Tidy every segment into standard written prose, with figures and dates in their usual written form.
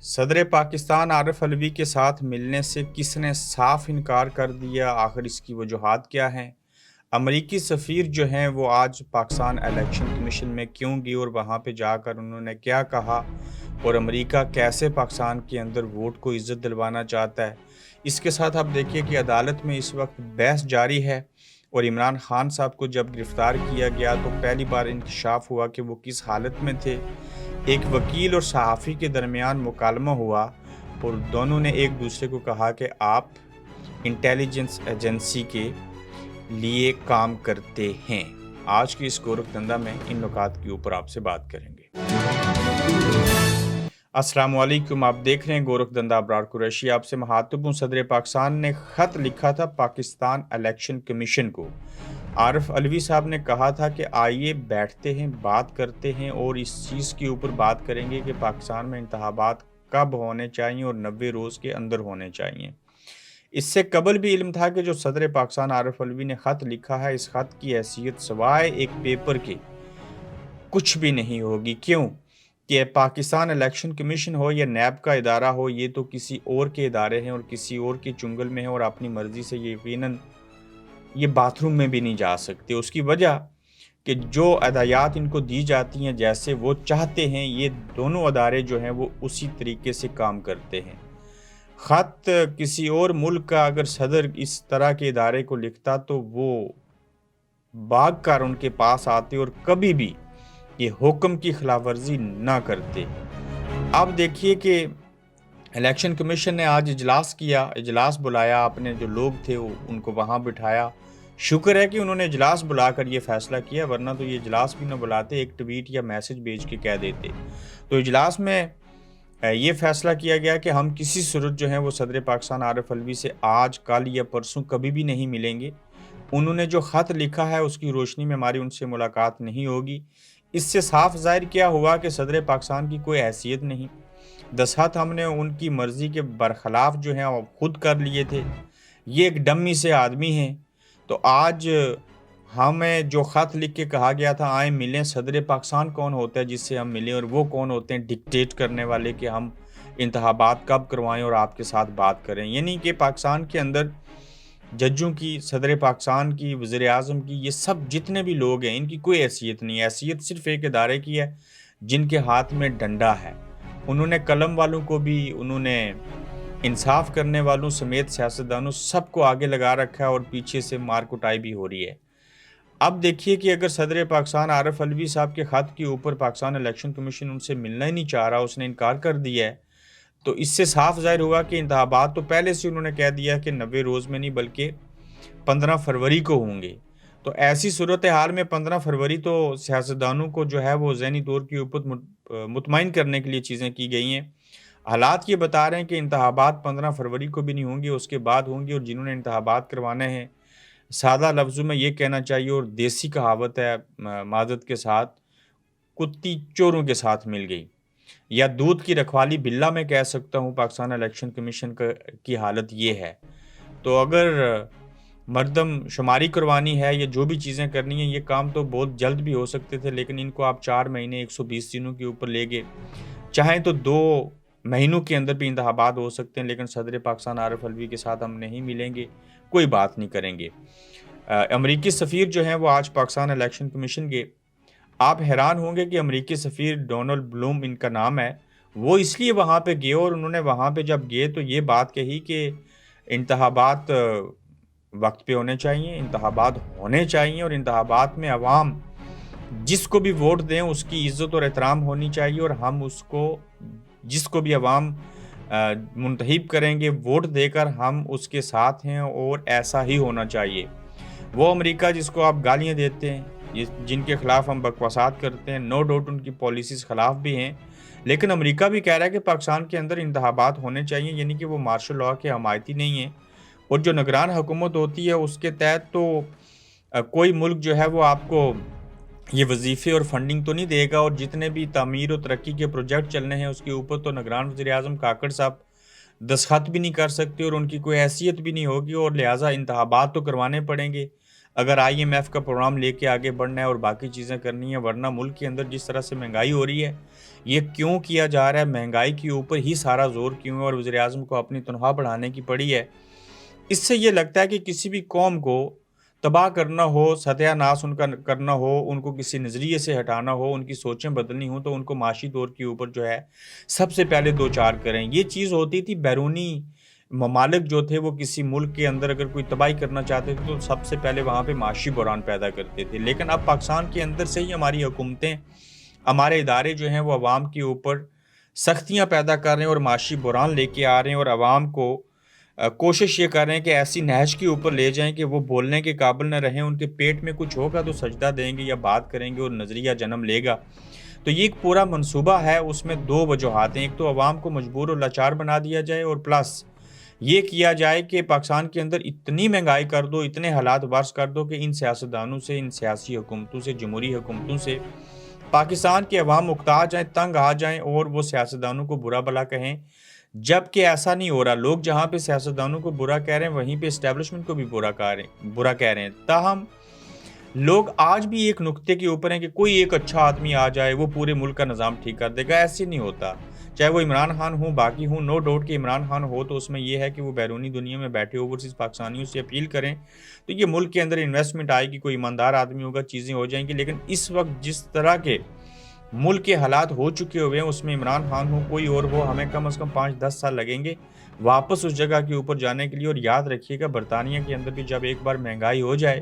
صدر پاکستان عارف علوی کے ساتھ ملنے سے کس نے صاف انکار کر دیا؟ آخر اس کی وجوہات کیا ہیں؟ امریکی سفیر جو ہیں وہ آج پاکستان الیکشن کمیشن میں کیوں گئی اور وہاں پہ جا کر انہوں نے کیا کہا؟ اور امریکہ کیسے پاکستان کے اندر ووٹ کو عزت دلوانا چاہتا ہے؟ اس کے ساتھ آپ دیکھیے کہ عدالت میں اس وقت بحث جاری ہے، اور عمران خان صاحب کو جب گرفتار کیا گیا تو پہلی بار انکشاف ہوا کہ وہ کس حالت میں تھے۔ ایک وکیل اور صحافی کے درمیان مکالمہ ہوا اور دونوں نے ایک دوسرے کو کہا کہ آپ انٹیلیجنس ایجنسی کے لیے کام کرتے ہیں۔ آج کی اس گورکھ دھندا میں ان نکات کے اوپر آپ سے بات کریں گے۔ السلام علیکم، آپ دیکھ رہے ہیں گورکھ دھندا، ابرار قریشی آپ سے مخاطب ہوں۔ صدر پاکستان نے خط لکھا تھا پاکستان الیکشن کمیشن کو۔ عارف علوی صاحب نے کہا تھا کہ آئیے بیٹھتے ہیں، بات کرتے ہیں اور اس چیز کے اوپر بات کریں گے کہ پاکستان میں انتخابات کب ہونے چاہیے اور 90 روز کے اندر ہونے چاہیے۔ اس سے قبل بھی علم تھا کہ جو صدر پاکستان عارف علوی نے خط لکھا ہے، اس خط کی حیثیت سوائے ایک پیپر کے کچھ بھی نہیں ہوگی۔ کیوں کہ پاکستان الیکشن کمیشن ہو یا نیب کا ادارہ ہو، یہ تو کسی اور کے ادارے ہیں اور کسی اور کے چنگل میں ہیں، اور اپنی مرضی سے یقیناً یہ باتھ روم میں بھی نہیں جا سکتے۔ اس کی وجہ کہ جو ہدایات ان کو دی جاتی ہیں جیسے وہ چاہتے ہیں، یہ دونوں ادارے جو ہیں وہ اسی طریقے سے کام کرتے ہیں۔ خط کسی اور ملک کا اگر صدر اس طرح کے ادارے کو لکھتا تو وہ بھاگ کر ان کے پاس آتے اور کبھی بھی یہ حکم کی خلاف ورزی نہ کرتے۔ اب دیکھیے کہ الیکشن کمیشن نے آج اجلاس کیا، اجلاس بلایا، اپنے جو لوگ تھے ان کو وہاں بٹھایا۔ شکر ہے کہ انہوں نے اجلاس بلا کر یہ فیصلہ کیا، ورنہ تو یہ اجلاس بھی نہ بلاتے، ایک ٹویٹ یا میسج بھیج کے کہہ دیتے۔ تو اجلاس میں یہ فیصلہ کیا گیا کہ ہم کسی صورت جو ہیں وہ صدر پاکستان عارف علوی سے آج، کل یا پرسوں کبھی بھی نہیں ملیں گے۔ انہوں نے جو خط لکھا ہے اس کی روشنی میں ہماری ان سے ملاقات نہیں ہوگی۔ اس سے صاف ظاہر کیا ہوا کہ صدر پاکستان کی کوئی حیثیت نہیں۔ دستخط ہم نے ان کی مرضی کے برخلاف جو ہیں خود کر لیے تھے۔ یہ ایک ڈمی سے آدمی ہیں۔ تو آج ہمیں جو خط لکھ کے کہا گیا تھا آئیں ملیں، صدر پاکستان کون ہوتا ہے جس سے ہم ملیں، اور وہ کون ہوتے ہیں ڈکٹیٹ کرنے والے کہ ہم انتخابات کب کروائیں اور آپ کے ساتھ بات کریں؟ یعنی کہ پاکستان کے اندر ججوں کی، صدر پاکستان کی، وزیر اعظم کی، یہ سب جتنے بھی لوگ ہیں ان کی کوئی حیثیت نہیں ہے۔ حیثیت صرف ایک ادارے کی ہے جن کے ہاتھ میں ڈنڈا ہے۔ انہوں نے قلم والوں کو بھی، انہوں نے انصاف کرنے والوں سمیت سیاستدانوں سب کو آگے لگا رکھا ہے، اور پیچھے سے مار کٹائی بھی ہو رہی ہے۔ اب دیکھیے کہ اگر صدر پاکستان عارف علوی صاحب کے خط کے اوپر پاکستان الیکشن کمیشن ان سے ملنا ہی نہیں چاہ رہا، اس نے انکار کر دیا ہے، تو اس سے صاف ظاہر ہوا کہ انتخابات تو پہلے سے انہوں نے کہہ دیا کہ 90 روز میں نہیں بلکہ 15 فروری کو ہوں گے۔ تو ایسی صورتحال میں 15 فروری تو سیاستدانوں کو جو ہے وہ ذہنی طور کے اوپر مطمئن کرنے کے لیے چیزیں کی گئی ہیں۔ حالات یہ بتا رہے ہیں کہ انتخابات 15 فروری کو بھی نہیں ہوں گے، اس کے بعد ہوں گے، اور جنہوں نے انتخابات کروانے ہیں، سادہ لفظوں میں یہ کہنا چاہیے، اور دیسی کہاوت ہے معذرت کے ساتھ، کتی چوروں کے ساتھ مل گئی، یا دودھ کی رکھوالی بلا میں کہہ سکتا ہوں۔ پاکستان الیکشن کمیشن کی حالت یہ ہے۔ تو اگر مردم شماری کروانی ہے یا جو بھی چیزیں کرنی ہیں، یہ کام تو بہت جلد بھی ہو سکتے تھے، لیکن ان کو آپ 4 مہینے 120 دنوں کے اوپر لے گئے۔ چاہیں تو 2 مہینوں کے اندر بھی انتخابات ہو سکتے ہیں، لیکن صدر پاکستان عارف علوی کے ساتھ ہم نہیں ملیں گے، کوئی بات نہیں کریں گے۔ امریکی سفیر جو ہیں وہ آج پاکستان الیکشن کمیشن کے، آپ حیران ہوں گے کہ امریکی سفیر ڈونلڈ بلوم ان کا نام ہے، وہ اس لیے وہاں پہ گئے، اور انہوں نے وہاں پہ جب گئے تو یہ بات کہی کہ انتخابات وقت پہ ہونے چاہیے، انتخابات ہونے چاہیے، اور انتخابات میں عوام جس کو بھی ووٹ دیں اس کی عزت اور احترام ہونی چاہیے، اور ہم اس کو، جس کو بھی عوام منتخب کریں گے ووٹ دے کر، ہم اس کے ساتھ ہیں، اور ایسا ہی ہونا چاہیے۔ وہ امریکہ جس کو آپ گالیاں دیتے ہیں، جن کے خلاف ہم بکواسات کرتے ہیں، نو ڈاؤٹ ان کی پالیسیز خلاف بھی ہیں، لیکن امریکہ بھی کہہ رہا ہے کہ پاکستان کے اندر انتخابات ہونے چاہیے، یعنی کہ وہ مارشل لاء کے حمایتی نہیں ہیں، اور جو نگران حکومت ہوتی ہے اس کے تحت تو کوئی ملک جو ہے وہ آپ کو یہ وظیفے اور فنڈنگ تو نہیں دے گا، اور جتنے بھی تعمیر و ترقی کے پروجیکٹ چلنے ہیں اس کے اوپر تو نگران وزیر اعظم کاکڑ صاحب دستخط بھی نہیں کر سکتے، اور ان کی کوئی حیثیت بھی نہیں ہوگی، اور لہٰذا انتخابات تو کروانے پڑیں گے۔ اگر IMF کا پروگرام لے کے آگے بڑھنا ہے اور باقی چیزیں کرنی ہیں، ورنہ ملک کے اندر جس طرح سے مہنگائی ہو رہی ہے، یہ کیوں کیا جا رہا ہے، مہنگائی کے اوپر ہی سارا زور کیوں ہے، اور وزیر اعظم کو اپنی تنخواہ بڑھانے کی پڑی ہے۔ اس سے یہ لگتا ہے کہ کسی بھی قوم کو تباہ کرنا ہو، ستیہ ناش ان کا کرنا ہو، ان کو کسی نظریے سے ہٹانا ہو، ان کی سوچیں بدلنی ہوں، تو ان کو معاشی طور کے اوپر جو ہے سب سے پہلے دو چار کریں۔ یہ چیز ہوتی تھی بیرونی ممالک جو تھے، وہ کسی ملک کے اندر اگر کوئی تباہی کرنا چاہتے تھے تو سب سے پہلے وہاں پہ معاشی بحران پیدا کرتے تھے، لیکن اب پاکستان کے اندر سے ہی ہماری حکومتیں، ہمارے ادارے جو ہیں وہ عوام کے اوپر سختیاں پیدا کر رہے ہیں اور معاشی بحران لے کے آ رہے ہیں، اور عوام کو کوشش یہ کر رہے ہیں کہ ایسی نہج کے اوپر لے جائیں کہ وہ بولنے کے قابل نہ رہیں، ان کے پیٹ میں کچھ ہوگا تو سجدہ دیں گے یا بات کریں گے اور نظریہ جنم لے گا۔ تو یہ ایک پورا منصوبہ ہے، اس میں دو وجوہات ہیں، ایک تو عوام کو مجبور اور لاچار بنا دیا جائے، اور پلس یہ کیا جائے کہ پاکستان کے اندر اتنی مہنگائی کر دو، اتنے حالات ورس کر دو کہ ان سیاستدانوں سے، ان سیاسی حکومتوں سے، جمہوری حکومتوں سے پاکستان کے عوام اکتا جائیں، تنگ آ جائیں، اور وہ سیاستدانوں کو برا بھلا کہیں۔ جبکہ ایسا نہیں ہو رہا، لوگ جہاں پہ سیاستدانوں کو برا کہہ رہے ہیں وہیں پہ اسٹیبلشمنٹ کو بھی برا کہہ رہے ہیں۔ تاہم لوگ آج بھی ایک نقطے کے اوپر ہیں کہ کوئی ایک اچھا آدمی آ جائے وہ پورے ملک کا نظام ٹھیک کر دے گا، ایسے نہیں ہوتا۔ چاہے وہ عمران خان ہوں، باقی ہوں، نو ڈاؤٹ کہ عمران خان ہو تو اس میں یہ ہے کہ وہ بیرونی دنیا میں بیٹھے اوورسیز پاکستانیوں سے اپیل کریں تو یہ ملک کے اندر انویسٹمنٹ آئے گی، کوئی ایماندار آدمی ہوگا، چیزیں ہو جائیں گی۔ لیکن اس وقت جس طرح کے ملک کے حالات ہو چکے ہوئے ہیں، اس میں عمران خان ہو کوئی اور ہو، ہمیں کم از کم 5-10 سال لگیں گے واپس اس جگہ کے اوپر جانے کے لیے۔ اور یاد رکھیے گا، برطانیہ کے اندر بھی جب ایک بار مہنگائی ہو جائے،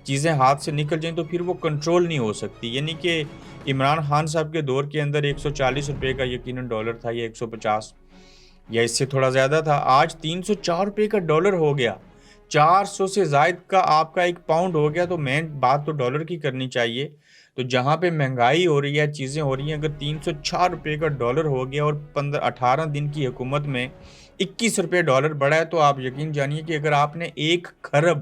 چیزیں ہاتھ سے نکل جائیں تو پھر وہ کنٹرول نہیں ہو سکتی۔ یعنی کہ عمران خان صاحب کے دور کے اندر 140 روپے کا یقیناً ڈالر تھا، یا 150 یا اس سے تھوڑا زیادہ تھا، آج 304 روپے کا ڈالر ہو گیا، 400 سے زائد کا آپ کا ایک پاؤنڈ ہو گیا۔ تو مین بات تو ڈالر کی کرنی چاہیے۔ تو جہاں پہ مہنگائی ہو رہی ہے، چیزیں ہو رہی ہیں، اگر 304 روپے کا ڈالر ہو گیا اور 18 دن کی حکومت میں 21 روپے ڈالر بڑھا ہے، تو آپ یقین جانیے کہ اگر آپ نے 1 خرب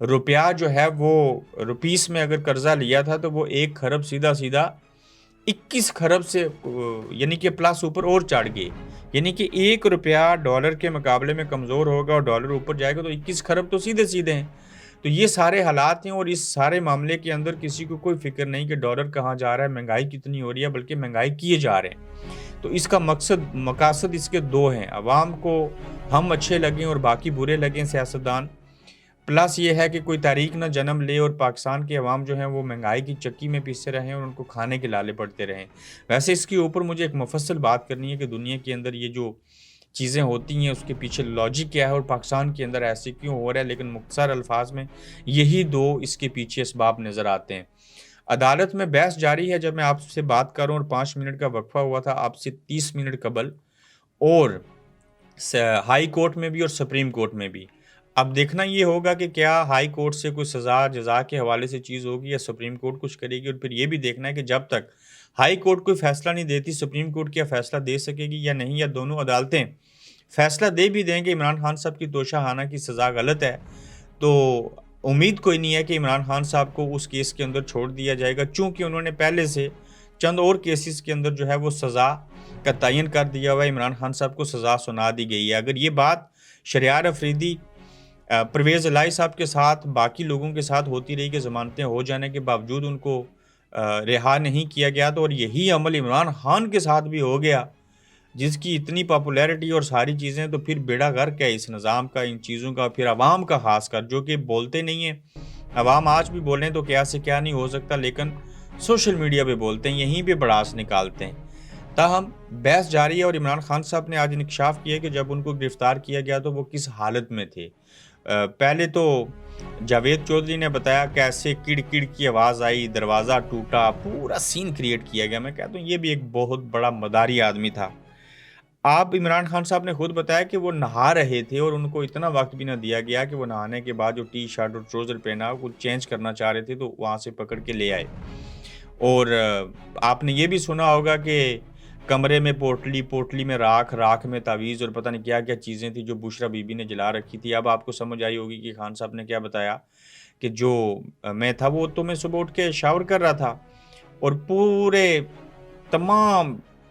روپیہ جو ہے وہ روپیس میں اگر قرضہ لیا تھا تو وہ 1 خرب سیدھا 21 خرب سے یعنی کہ پلس اوپر اور چڑھ گئے۔ یعنی کہ 1 روپیہ ڈالر کے مقابلے میں کمزور ہوگا اور ڈالر اوپر جائے گا تو 21 خرب تو سیدھے ہیں۔ تو یہ سارے حالات ہیں، اور اس سارے معاملے کے اندر کسی کو کوئی فکر نہیں کہ ڈالر کہاں جا رہا ہے، مہنگائی کتنی ہو رہی ہے، بلکہ مہنگائی کیے جا رہے ہیں۔ تو اس کا مقاصد اس کے دو ہیں، عوام کو ہم اچھے لگیں اور باقی برے لگیں سیاستدان، پلس یہ ہے کہ کوئی تاریخ نہ جنم لے اور پاکستان کے عوام جو ہیں وہ مہنگائی کی چکی میں پیسے رہیں اور ان کو کھانے کے لالے پڑتے رہیں۔ ویسے اس کے اوپر مجھے ایک مفصل بات کرنی ہے کہ دنیا کے اندر یہ جو چیزیں ہوتی ہیں اس کے پیچھے لاجک کیا ہے اور پاکستان کے اندر ایسے کیوں ہو رہا ہے، لیکن مختصر الفاظ میں یہی دو اس کے پیچھے اسباب نظر آتے ہیں۔ عدالت میں بحث جاری ہے، جب میں آپ سے بات کر رہا ہوں اور 5 منٹ کا وقفہ ہوا تھا آپ سے 30 منٹ قبل، اور ہائی کورٹ میں بھی اور سپریم کورٹ میں بھی۔ اب دیکھنا یہ ہوگا کہ کیا ہائی کورٹ سے کوئی سزا جزا کے حوالے سے چیز ہوگی یا سپریم کورٹ کچھ کرے گی، اور پھر یہ بھی دیکھنا ہے کہ جب تک ہائی کورٹ کوئی فیصلہ نہیں دیتی سپریم کورٹ کیا فیصلہ دے سکے گی یا نہیں، یا دونوں عدالتیں فیصلہ دے بھی دیں کہ عمران خان صاحب کی توشہ خانہ کی سزا غلط ہے، تو امید کوئی نہیں ہے کہ عمران خان صاحب کو اس کیس کے اندر چھوڑ دیا جائے گا، چونکہ انہوں نے پہلے سے چند اور کیسز کے اندر جو ہے وہ سزا کا تعین کر دیا ہوا ہے، عمران خان صاحب کو سزا سنا دی گئی ہے۔ اگر یہ بات شہریار افریدی، پرویز الہی صاحب کے ساتھ، باقی لوگوں کے ساتھ ہوتی رہی کہ ضمانتیں ہو جانے کے باوجود ان کو رہا نہیں کیا گیا، تو اور یہی عمل عمران خان کے ساتھ بھی ہو گیا جس کی اتنی پاپولیرٹی اور ساری چیزیں، تو پھر بیڑا غرق ہے اس نظام کا، ان چیزوں کا، پھر عوام کا خاص کر، جو کہ بولتے نہیں ہیں۔ عوام آج بھی بولیں تو کیا سے کیا نہیں ہو سکتا، لیکن سوشل میڈیا پہ بولتے ہیں، یہیں پہ بڑاس نکالتے ہیں۔ تاہم بحث جاری ہے، اور عمران خان صاحب نے آج انکشاف کیا کہ جب ان کو گرفتار کیا گیا تو وہ کس حالت میں تھے۔ پہلے تو جاوید چودھری نے بتایا کیسے کڑ کڑ کی آواز آئی، دروازہ ٹوٹا، پورا سین کریٹ کیا گیا۔ میں کہتا ہوں یہ بھی ایک بہت بڑا مداری آدمی تھا۔ آپ عمران خان صاحب نے خود بتایا کہ وہ نہا رہے تھے اور ان کو اتنا وقت بھی نہ دیا گیا کہ وہ نہانے کے بعد جو ٹی شرٹ اور ٹروزر پہنا وہ چینج کرنا چاہ رہے تھے تو وہاں سے پکڑ کے لے آئے۔ اور آپ نے یہ بھی سنا ہوگا کہ کمرے میں پوٹلی میں راکھ میں تعویذ اور پتہ نہیں کیا کیا چیزیں تھیں جو بشرا بی بی نے جلا رکھی تھی۔ اب آپ کو سمجھ آئی ہوگی کہ خان صاحب نے کیا بتایا کہ جو میں تھا وہ تو میں صبح اٹھ کے شاور کر رہا تھا اور پورے تمام